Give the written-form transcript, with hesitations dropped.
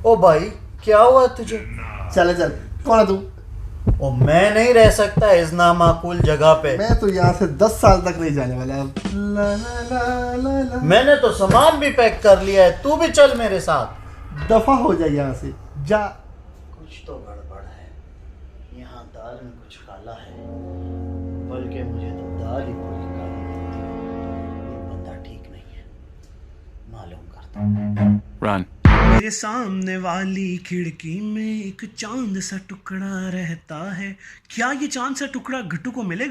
ओ भाई, क्या हुआ तुझे? चल चल, कौन है तू? ओ मैं नहीं रह सकता इस नामाकूल जगह पे। मैं तो यहाँ से 10 साल तक नहीं जाने वाला। ला ला ला ला ला। मैंने तो सामान भी पैक कर लिया है, तू भी चल मेरे साथ। दफा हो जाए यहाँ से, जा। कुछ तो गड़बड़ है, यहाँ दाल में कुछ काला है, बल्कि मुझे तो दाल ही पूरी काली लगती है। ये बंदा ठीक नहीं है, मालूम करता हूँ। Run. मेरे सामने वाली खिड़की में एक चांद सा टुकड़ा रहता है। क्या ये चांद सा टुकड़ा घट्टू को मिलेगा?